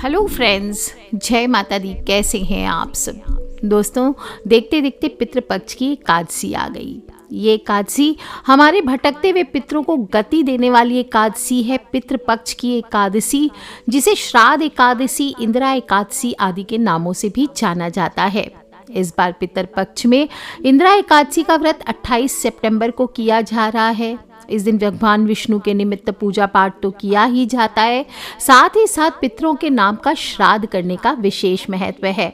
Hello friends, जय माता दी। कैसे हैं आप सब दोस्तों? देखते देखते पितृपक्ष की एकादशी आ गई। ये एकादशी हमारे भटकते हुए पितरों को गति देने वाली एकादशी है। पितृपक्ष की एकादशी, जिसे श्राद्ध एकादशी, इंदिरा एकादशी आदि के नामों से भी जाना जाता है। इस बार पितृपक्ष में इंदिरा एकादशी का व्रत 28 सितंबर को किया जा रहा है। इस दिन भगवान विष्णु के निमित्त पूजा पाठ तो किया ही जाता है, साथ ही साथ पितरों के नाम का श्राद्ध करने का विशेष महत्व है।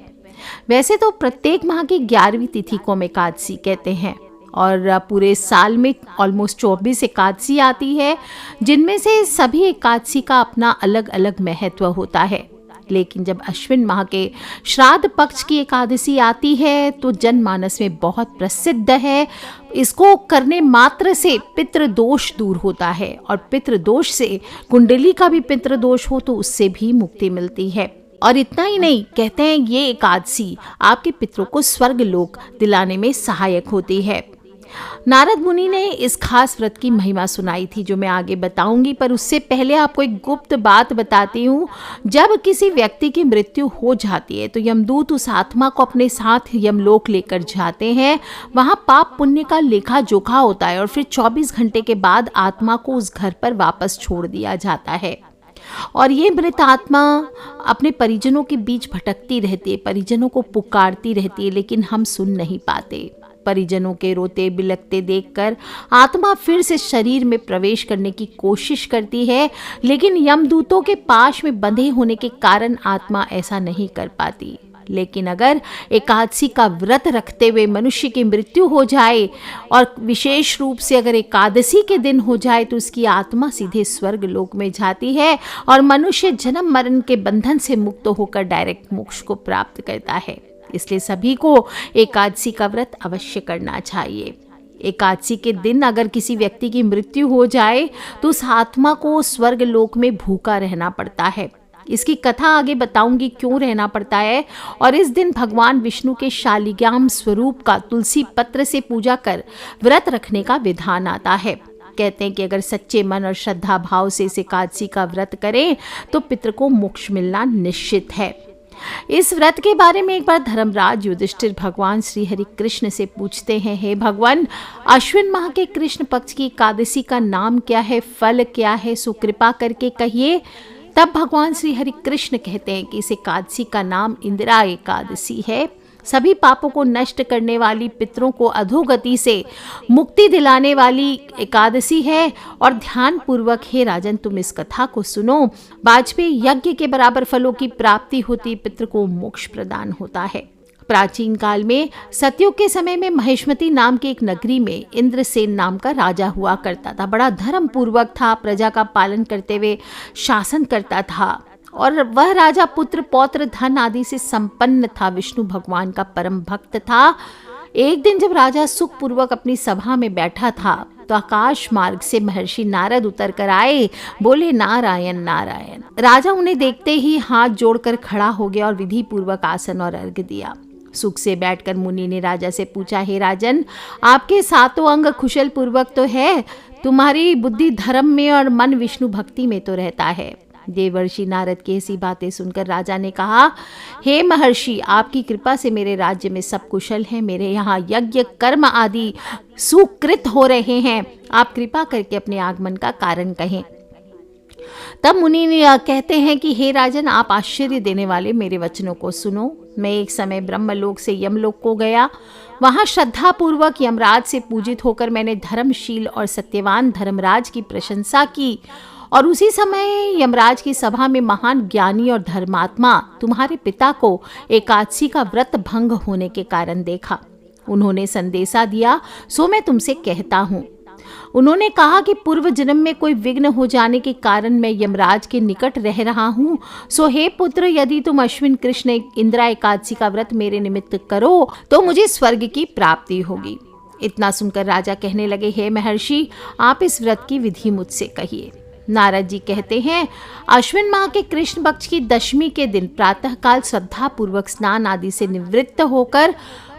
वैसे तो प्रत्येक माह की 11वीं तिथि को हम एकादशी कहते हैं और पूरे साल में ऑलमोस्ट 24 एकादशी आती है, जिनमें से सभी एकादशी का अपना अलग अलग महत्व होता है। लेकिन जब अश्विन माह के श्राद्ध पक्ष की एकादशी आती है तो जनमानस में बहुत प्रसिद्ध है। इसको करने मात्र से पितृदोष दूर होता है और पितृदोष से कुंडली का भी पितृदोष हो तो उससे भी मुक्ति मिलती है। और इतना ही नहीं, कहते हैं ये एकादशी आपके पितरों को स्वर्ग लोक दिलाने में सहायक होती है। नारद मुनि ने इस खास व्रत की महिमा सुनाई थी, जो मैं आगे बताऊंगी, पर उससे पहले आपको एक गुप्त बात बताती हूँ। जब किसी व्यक्ति की मृत्यु हो जाती है तो यमदूत उस आत्मा को अपने साथ यमलोक लेकर जाते हैं। वहाँ पाप पुण्य का लेखा जोखा होता है और फिर 24 घंटे के बाद आत्मा को उस घर पर वापस छोड़ दिया जाता है। और ये मृत आत्मा अपने परिजनों के बीच भटकती रहती है, परिजनों को पुकारती रहती है, लेकिन हम सुन नहीं पाते। परिजनों के रोते बिलखते देखकर आत्मा फिर से शरीर में प्रवेश करने की कोशिश करती है, लेकिन यमदूतों के पाश में बंधे होने के कारण आत्मा ऐसा नहीं कर पाती। लेकिन अगर एकादशी का व्रत रखते हुए मनुष्य की मृत्यु हो जाए और विशेष रूप से अगर एकादशी के दिन हो जाए तो उसकी आत्मा सीधे स्वर्ग लोक में जाती है और मनुष्य जन्म मरण के बंधन से मुक्त होकर डायरेक्ट मोक्ष को प्राप्त करता है। इसलिए सभी को एकादशी का व्रत अवश्य करना चाहिए। एकादशी के दिन अगर किसी व्यक्ति की मृत्यु हो जाए तो उस आत्मा को स्वर्ग लोक में भूखा रहना पड़ता है। इसकी कथा आगे बताऊंगी क्यों रहना पड़ता है। और इस दिन भगवान विष्णु के शालिग्राम स्वरूप का तुलसी पत्र से पूजा कर व्रत रखने का विधान आता है। कहते हैं कि अगर सच्चे मन और श्रद्धा भाव से इस एकादशी का व्रत करें तो पितृ को मोक्ष मिलना निश्चित है। इस व्रत के बारे में एक बार धर्मराज युधिष्ठिर भगवान श्री हरि कृष्ण से पूछते हैं, हे भगवान, अश्विन माह के कृष्ण पक्ष की एकादशी का नाम क्या है, फल क्या है, सो कृपा करके कहिए। तब भगवान श्री हरि कृष्ण कहते हैं कि इस एकादशी का नाम इंदिरा एकादशी है। सभी पापों को नष्ट करने वाली, पितरों को अधोगति से मुक्ति दिलाने वाली एकादशी है। और ध्यान पूर्वक हे राजन तुम इस कथा को सुनो। वाजपेयी यज्ञ के बराबर फलों की प्राप्ति होती, पितृ को मोक्ष प्रदान होता है। प्राचीन काल में सतयुग के समय में महेश्मती नाम की एक नगरी में इंद्रसेन नाम का राजा हुआ करता था। बड़ा धर्म पूर्वक था, प्रजा का पालन करते हुए शासन करता था और वह राजा पुत्र पौत्र धन आदि से संपन्न था। विष्णु भगवान का परम भक्त था। एक दिन जब राजा सुख पूर्वक अपनी सभा में बैठा था तो आकाश मार्ग से महर्षि नारद उतर कर आए, बोले नारायण नारायण। राजा उन्हें देखते ही हाथ जोड़कर खड़ा हो गया और विधि पूर्वक आसन और अर्घ्य दिया। सुख से बैठकर मुनि ने राजा से पूछा, हे राजन, आपके सातों अंग कुशल पूर्वक तो है, तुम्हारी बुद्धि धर्म में और मन विष्णु भक्ति में तो रहता है। देवर्षि नारद की ऐसी बातें सुनकर राजा ने कहा, हे महर्षि, आपकी कृपा से मेरे राज्य में सब कुशल है। मेरे यहाँ यज्ञ कर्म आदि सुकृत हो रहे हैं। आप कृपा करके अपने आगमन का कारण कहें। तब मुनि कहते हैं कि हे राजन, आप आश्चर्य देने वाले मेरे वचनों को सुनो। मैं एक समय ब्रह्मलोक से यमलोक को गया। वहां श्रद्धा पूर्वक यमराज से पूजित होकर मैंने धर्मशील और सत्यवान धर्मराज की प्रशंसा की और उसी समय यमराज की सभा में महान ज्ञानी और धर्मात्मा तुम्हारे पिता को एकादशी का व्रत भंग होने के कारण देखा। उन्होंने संदेशा दिया, सो मैं तुमसे कहता हूँ। उन्होंने कहा कि पूर्व जन्म में कोई विघ्न हो जाने के कारण मैं यमराज के निकट रह रहा हूँ। सो हे पुत्र, यदि तुम अश्विन कृष्ण इंदिरा एकादशी का व्रत मेरे निमित्त करो तो मुझे स्वर्ग की प्राप्ति होगी। इतना सुनकर राजा कहने लगे, हे महर्षि, आप इस व्रत की विधि मुझसे कहिए। नारद जी कहते हैं, अश्विन माह के कृष्ण पक्ष की दशमी के दिन प्रातः काल श्रद्धा पूर्वक स्नान आदि से निवृत्त होकर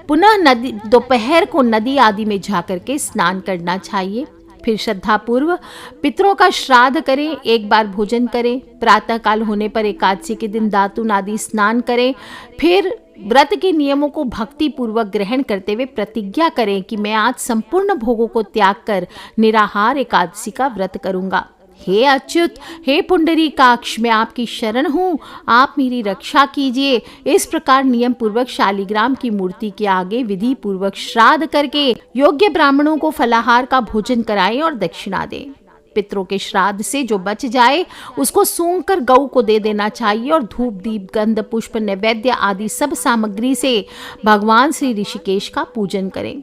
पुनः दोपहर को नदी आदि में जाकर के स्नान करना चाहिए। फिर श्रद्धापूर्व पितरों का श्राद्ध करें, एक बार भोजन करें, प्रातःकाल होने पर एकादशी के दिन दातुन आदि स्नान करें। फिर व्रत के नियमों को भक्ति पूर्वक ग्रहण करते हुए प्रतिज्ञा करें कि मैं आज संपूर्ण भोगों को त्याग कर निराहार एकादशी का व्रत करूंगा। हे अच्युत, हे पुंडरीकाक्ष, मैं आपकी शरण हूँ, आप मेरी रक्षा कीजिए। इस प्रकार नियम पूर्वक शालिग्राम की मूर्ति के आगे विधि पूर्वक श्राद्ध करके योग्य ब्राह्मणों को फलाहार का भोजन कराएं और दक्षिणा दें। पितरों के श्राद्ध से जो बच जाए उसको सूंघ कर गऊ को दे देना चाहिए और धूप दीप गंध पुष्प नैवेद्य आदि सब सामग्री से भगवान श्री ऋषिकेश का पूजन करें।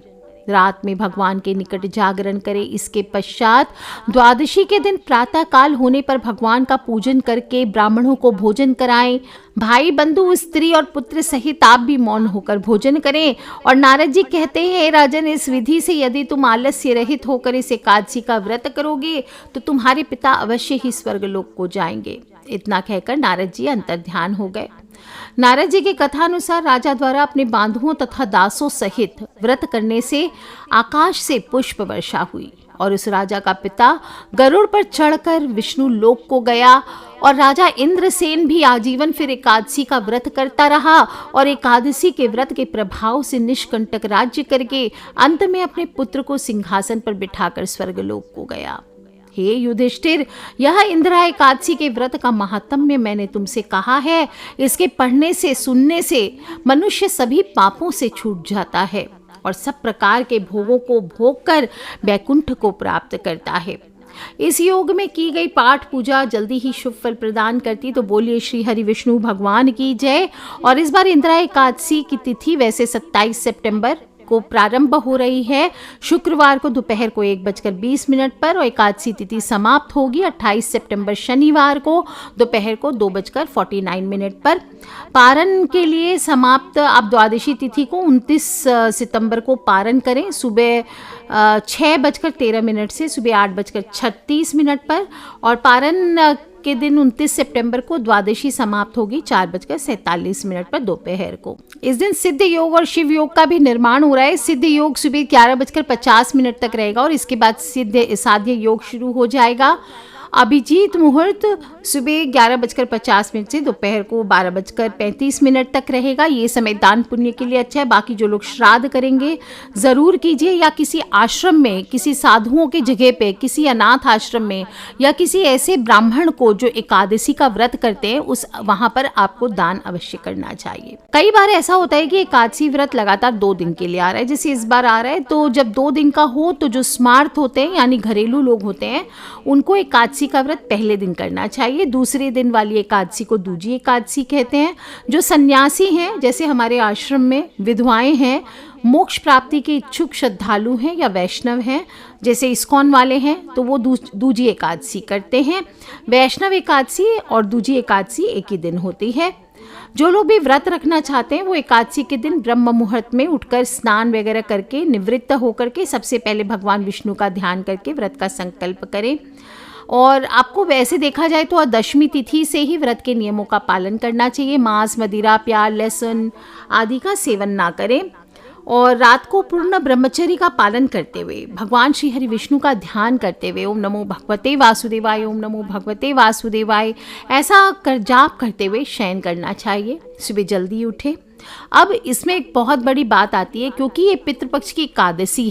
रात में भगवान के निकट जागरण करें। इसके पश्चात द्वादशी के दिन प्रातः काल होने पर भगवान का पूजन करके ब्राह्मणों को भोजन कराएं। भाई बंधु स्त्री और पुत्र सहित आप भी मौन होकर भोजन करें। और नारद जी कहते हैं, राजन, इस विधि से यदि तुम आलस्य रहित होकर इस एकादशी का व्रत करोगे तो तुम्हारे पिता अवश्य ही स्वर्गलोक को जाएंगे। इतना कहकर नारद जी अंतर्ध्यान हो गए। नारद जी की कथानुसार राजा द्वारा अपने बांधुओं तथा दासों सहित व्रत करने से आकाश से पुष्प वर्षा हुई और उस राजा का पिता गरुड़ पर चढ़कर विष्णु लोक को गया। और राजा इंद्रसेन भी आजीवन फिर एकादशी का व्रत करता रहा और एकादशी के व्रत के प्रभाव से निष्कंटक राज्य करके अंत में अपने पुत्र को सिंहासन पर बिठाकर स्वर्गलोक को गया। हे युधिष्ठिर, यह इंदिरा एकादशी के व्रत का महात्म्य मैंने तुमसे कहा है। इसके पढ़ने से सुनने से मनुष्य सभी पापों से छूट जाता है और सब प्रकार के भोगों को भोग कर वैकुंठ को प्राप्त करता है। इस योग में की गई पाठ पूजा जल्दी ही शुभ फल प्रदान करती। तो बोलिए श्री हरि विष्णु भगवान की जय। और इस बार इंदिरा एकादशी की तिथि वैसे 27 सितंबर को प्रारंभ हो रही है। शुक्रवार को दोपहर को 1:20 पर और एकादशी तिथि समाप्त होगी 28 सितंबर शनिवार को दोपहर को 2:49 पर। पारण के लिए समाप्त आप द्वादशी तिथि को 29 सितंबर को पारण करें सुबह 6:13 से सुबह 8:36 पर। और पारण के दिन 29 सितंबर को द्वादशी समाप्त होगी 4:47 पर दोपहर को। इस दिन सिद्ध योग और शिव योग का भी निर्माण हो रहा है। सिद्ध योग सुबह 11:50 तक रहेगा और इसके बाद सिद्ध साध्य योग शुरू हो जाएगा। अभिजीत मुहूर्त सुबह 11:50 से दोपहर को 12:35 तक रहेगा। ये समय दान पुण्य के लिए अच्छा है। बाकी जो लोग श्राद्ध करेंगे ज़रूर कीजिए, या किसी आश्रम में, किसी साधुओं के जगह पे, किसी अनाथ आश्रम में या किसी ऐसे ब्राह्मण को जो एकादशी का व्रत करते हैं उस वहाँ पर आपको दान अवश्य करना चाहिए। कई बार ऐसा होता है कि एकादशी व्रत लगातार 2 दिन के लिए आ रहा है, जैसे इस बार आ रहा है। तो जब 2 दिन का हो तो जो स्मार्थ होते हैं यानी घरेलू लोग होते हैं उनको एकादशी का व्रत पहले दिन करना चाहिए। दूसरे दिन वाली एकादशी को दूजी एकादशी कहते हैं। जो सन्यासी हैं, जैसे हमारे आश्रम में विधवाएं हैं, मोक्ष प्राप्ति के इच्छुक श्रद्धालु हैं या वैष्णव हैं, जैसे इस्कॉन वाले हैं, तो वो दूजी एकादशी करते हैं। वैष्णव एकादशी और दूजी एकादशी एक ही दिन होती है। जो लोग भी व्रत रखना चाहते हैं वो एकादशी के दिन ब्रह्म मुहूर्त में उठकर स्नान वगैरह करके निवृत्त होकर के सबसे पहले भगवान विष्णु का ध्यान करके व्रत का संकल्प करें। और आपको वैसे देखा जाए तो दशमी तिथि से ही व्रत के नियमों का पालन करना चाहिए। मांस, मदिरा, प्याज, लहसुन आदि का सेवन ना करें और रात को पूर्ण ब्रह्मचर्य का पालन करते हुए भगवान श्री हरि विष्णु का ध्यान करते हुए ओम नमो भगवते वासुदेवाय, ओम नमो भगवते वासुदेवाय ऐसा कर जाप करते हुए शयन करना चाहिए। सुबह जल्दी उठे। अब इसमें एक बहुत बड़ी बात आती है, क्योंकि ये पितृपक्ष की एकादशी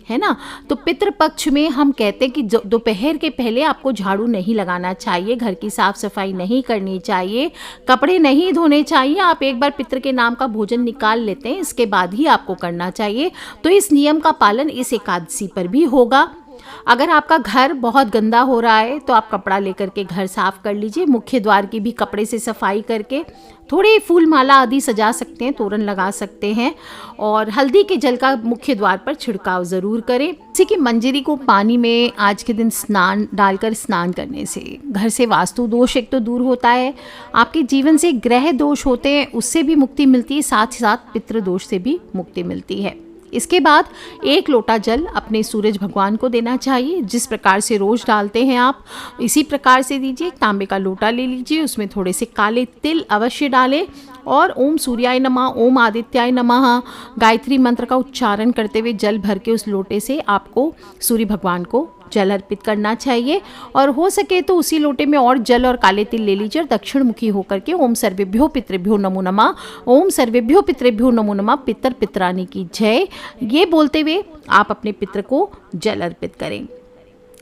है ना, तो पितृपक्ष में हम कहते हैं कि दोपहर के पहले आपको झाड़ू नहीं लगाना चाहिए, घर की साफ सफाई नहीं करनी चाहिए, कपड़े नहीं धोने चाहिए। आप एक बार पितृ के नाम का भोजन निकाल लेते हैं, इसके बाद ही आपको करना चाहिए। तो इस नियम का पालन इस एकादशी पर भी होगा। अगर आपका घर बहुत गंदा हो रहा है तो आप कपड़ा लेकर के घर साफ कर लीजिए। मुख्य द्वार की भी कपड़े से सफाई करके थोड़ी फूल माला आदि सजा सकते हैं, तोरण लगा सकते हैं और हल्दी के जल का मुख्य द्वार पर छिड़काव ज़रूर करें। जैसे कि मंजरी को पानी में आज के दिन स्नान डालकर स्नान करने से घर से वास्तु दोष एक तो दूर होता है, आपके जीवन से ग्रह दोष होते हैं उससे भी मुक्ति मिलती है, साथ ही साथ पितृ दोष से भी मुक्ति मिलती है। इसके बाद 1 लोटा जल अपने सूरज भगवान को देना चाहिए। जिस प्रकार से रोज डालते हैं आप इसी प्रकार से दीजिए। तांबे का लोटा ले लीजिए, उसमें थोड़े से काले तिल अवश्य डालें और ओम सूर्याय नमः, ओम आदित्याय नमः गायत्री मंत्र का उच्चारण करते हुए जल भर के उस लोटे से आपको सूर्य भगवान को जल अर्पित करना चाहिए और हो सके तो उसी लोटे में और जल और काले तिल ले लीजिए और दक्षिण मुखी होकर के ओम सर्वेभ्यो पितृभ्यो नमो नमः, ओम सर्वेभ्यो पितृभ्यो नमो नमः, पितर पितरानी की जय, ये बोलते हुए आप अपने पितर को जल अर्पित करें।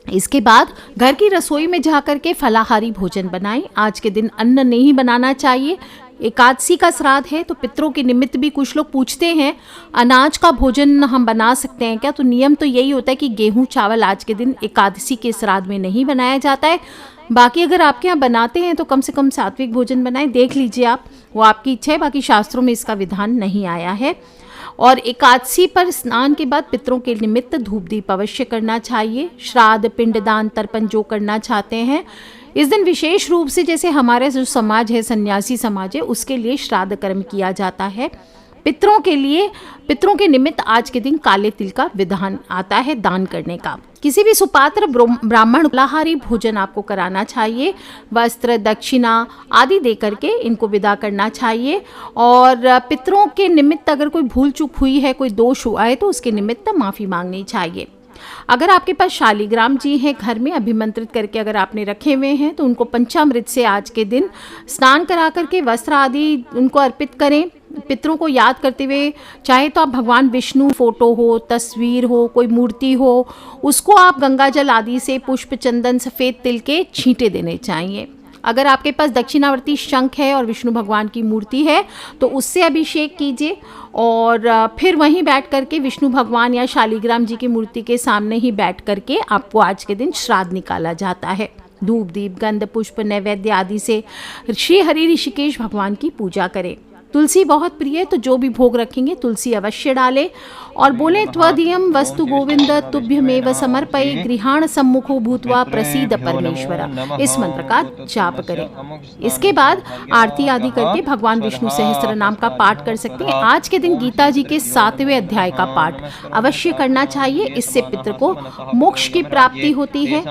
इसके बाद घर की रसोई में जाकर के फलाहारी भोजन बनाएं। आज के दिन अन्न नहीं बनाना चाहिए। एकादशी का श्राद्ध है तो पितरों के निमित्त भी कुछ लोग पूछते हैं अनाज का भोजन हम बना सकते हैं क्या, तो नियम तो यही होता है कि गेहूं चावल आज के दिन एकादशी के श्राद्ध में नहीं बनाया जाता है। बाकी अगर आपके यहाँ बनाते हैं तो कम से कम सात्विक भोजन बनाएं, देख लीजिए आप, वो आपकी इच्छा है। बाकी शास्त्रों में इसका विधान नहीं आया है। और एकादशी पर स्नान के बाद पितरों के निमित्त धूप दीप अवश्य करना चाहिए। श्राद्ध पिंडदान तर्पण जो करना चाहते हैं इस दिन विशेष रूप से, जैसे हमारे जो समाज है सन्यासी समाज है, उसके लिए श्राद्ध कर्म किया जाता है। पितरों के निमित्त आज के दिन काले तिल का विधान आता है दान करने का। किसी भी सुपात्र ब्राह्मण फलाहारी भोजन आपको कराना चाहिए। वस्त्र दक्षिणा आदि दे करके इनको विदा करना चाहिए। और पितरों के निमित्त अगर कोई भूल चूक हुई है, कोई दोष हुआ है तो उसके निमित्त माफ़ी मांगनी चाहिए। अगर आपके पास शालिग्राम जी हैं घर में अभिमंत्रित करके अगर आपने रखे हुए हैं तो उनको पंचामृत से आज के दिन स्नान करा करके वस्त्र आदि उनको अर्पित करें। पितरों को याद करते हुए, चाहे तो आप भगवान विष्णु फोटो हो, तस्वीर हो, कोई मूर्ति हो, उसको आप गंगाजल आदि से पुष्प चंदन सफ़ेद तिल के छींटे देने चाहिए। अगर आपके पास दक्षिणावर्ती शंख है और विष्णु भगवान की मूर्ति है तो उससे अभिषेक कीजिए और फिर वहीं बैठ करके विष्णु भगवान या शालिग्राम जी की मूर्ति के सामने ही बैठ करके आपको आज के दिन श्राद्ध निकाला जाता है। धूप दीप गंध पुष्प नैवेद्य आदि से श्री हरि ऋषिकेश भगवान की पूजा करें। तुलसी बहुत प्रिय है तो जो भी भोग रखेंगे तुलसी अवश्य डालें और बोले त्वदीयम वस्तु गोविंद तुभ्यमेव समर्पये गृहाण सम्मुखो भूत्वा प्रसीद परमेश्वर, इस मंत्र का जाप करें। इसके बाद आरती आदि करके भगवान विष्णु सहस्त्र नाम का पाठ कर सकते हैं। आज के दिन गीता जी के 7वें अध्याय का पाठ अवश्य करना चाहिए। इससे पितृ को मोक्ष की प्राप्ति होती है।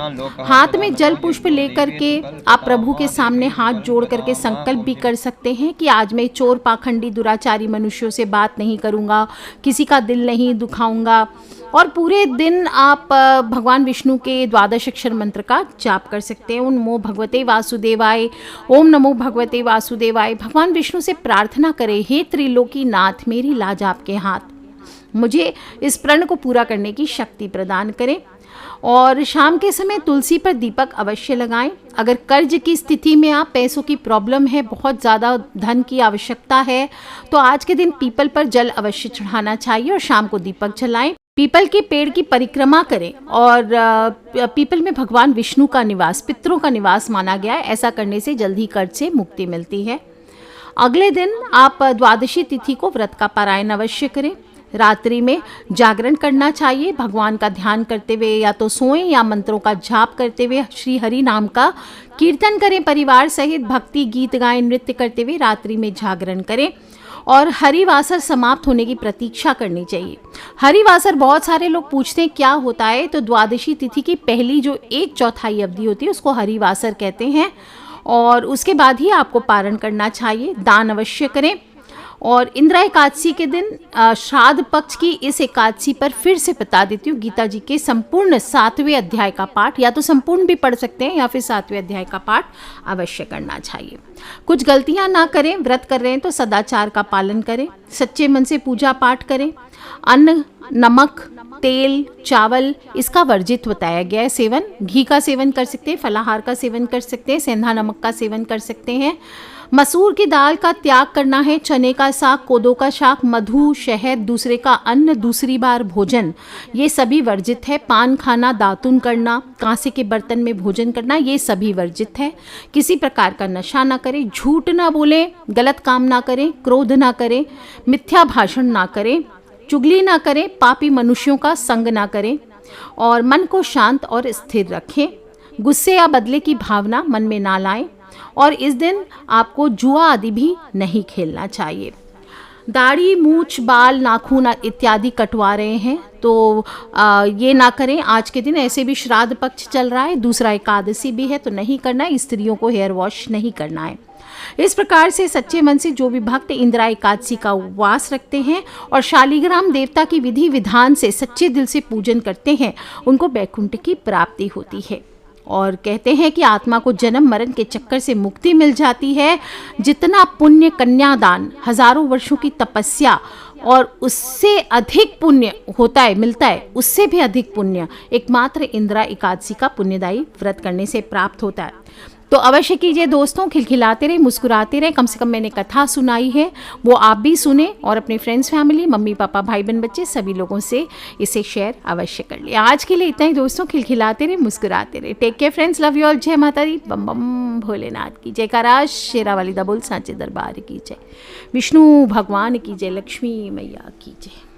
हाथ में जल पुष्प लेकर के आप प्रभु के सामने हाथ जोड़ करके संकल्प भी कर सकते हैं कि आज मैं चोर पाखंडी दुराचारी मनुष्यों से बात नहीं करूंगा, किसी का दिल नहीं दुखाऊंगा। और पूरे दिन आप भगवान विष्णु के द्वादश अक्षर मंत्र का जाप कर सकते हैं। ओम नमो भगवते वासुदेवाय, ओम नमो भगवते वासुदेवाय। भगवान विष्णु से प्रार्थना करें, हे त्रिलोकी नाथ मेरी लाज आपके हाथ, मुझे इस प्रण को पूरा करने की शक्ति प्रदान करें। और शाम के समय तुलसी पर दीपक अवश्य लगाएं। अगर कर्ज की स्थिति में आप, पैसों की प्रॉब्लम है, बहुत ज़्यादा धन की आवश्यकता है, तो आज के दिन पीपल पर जल अवश्य चढ़ाना चाहिए और शाम को दीपक जलाएं। पीपल के पेड़ की परिक्रमा करें और पीपल में भगवान विष्णु का निवास, पितरों का निवास माना गया है। ऐसा करने से जल्द ही कर्ज से मुक्ति मिलती है। अगले दिन आप द्वादशी तिथि को व्रत का पारायण अवश्य करें। रात्रि में जागरण करना चाहिए। भगवान का ध्यान करते हुए या तो सोएं या मंत्रों का जाप करते हुए श्री हरि नाम का कीर्तन करें। परिवार सहित भक्ति गीत गाएं, नृत्य करते हुए रात्रि में जागरण करें और हरिवासर समाप्त होने की प्रतीक्षा करनी चाहिए। हरिवासर बहुत सारे लोग पूछते हैं क्या होता है, तो द्वादशी तिथि की पहली जो 1/4 अवधि होती है उसको हरिवासर कहते हैं और उसके बाद ही आपको पारण करना चाहिए। दान अवश्य करें। और इंदिरा एकादशी के दिन श्राद्ध पक्ष की इस एकादशी पर फिर से बता देती हूँ, गीता जी के संपूर्ण 7वें अध्याय का पाठ, या तो संपूर्ण भी पढ़ सकते हैं या फिर 7वें अध्याय का पाठ अवश्य करना चाहिए। कुछ गलतियाँ ना करें। व्रत कर रहे हैं तो सदाचार का पालन करें, सच्चे मन से पूजा पाठ करें। अन्न, नमक, तेल, चावल इसका वर्जित बताया गया है सेवन। घी का सेवन कर सकते हैं, फलाहार का सेवन कर सकते हैं, सेंधा नमक का सेवन कर सकते हैं। मसूर की दाल का त्याग करना है। चने का साग, कोदो का साग, मधु, शहद, दूसरे का अन्न, दूसरी बार भोजन, ये सभी वर्जित है। पान खाना, दातुन करना, कांसे के बर्तन में भोजन करना, ये सभी वर्जित है। किसी प्रकार का नशा ना करें, झूठ ना बोलें, गलत काम ना करें, क्रोध ना करें, मिथ्या भाषण ना करें, चुगली ना करें, पापी मनुष्यों का संग ना करें और मन को शांत और स्थिर रखें। गुस्से या बदले की भावना मन में ना लाएं और इस दिन आपको जुआ आदि भी नहीं खेलना चाहिए। दाढ़ी, मूछ, बाल, नाखून इत्यादि कटवा रहे हैं तो ये ना करें आज के दिन। ऐसे भी श्राद्ध पक्ष चल रहा है, दूसरा एकादशी भी है तो नहीं करना है। स्त्रियों को हेयर वॉश नहीं करना है। इस प्रकार से सच्चे मन से जो भी भक्त इंदिरा एकादशी का उपवास रखते हैं और शालिग्राम देवता की विधि विधान से सच्चे दिल से पूजन करते हैं, उनको वैकुंठ की प्राप्ति होती है। और कहते हैं कि आत्मा को जन्म मरण के चक्कर से मुक्ति मिल जाती है। जितना पुण्य कन्यादान, हजारों वर्षों की तपस्या और उससे अधिक पुण्य होता है, मिलता है, उससे भी अधिक पुण्य एकमात्र इंदिरा एकादशी का पुण्यदायी व्रत करने से प्राप्त होता है। तो अवश्य कीजिए दोस्तों, खिलखिलाते रहे, मुस्कुराते रहे। कम से कम मैंने कथा सुनाई है, वो आप भी सुने और अपने फ्रेंड्स, फैमिली, मम्मी पापा, भाई बहन, बच्चे सभी लोगों से इसे शेयर अवश्य कर ले। आज के लिए इतना ही दोस्तों, खिलखिलाते रहे, मुस्कुराते रहे। Take care friends, love you all. जय माता दी, बम बम भोलेनाथ की जय, काराज शेरावाली दा बोल, सांचे दरबार की जय, विष्णु भगवान की जय, लक्ष्मी मैया की जय।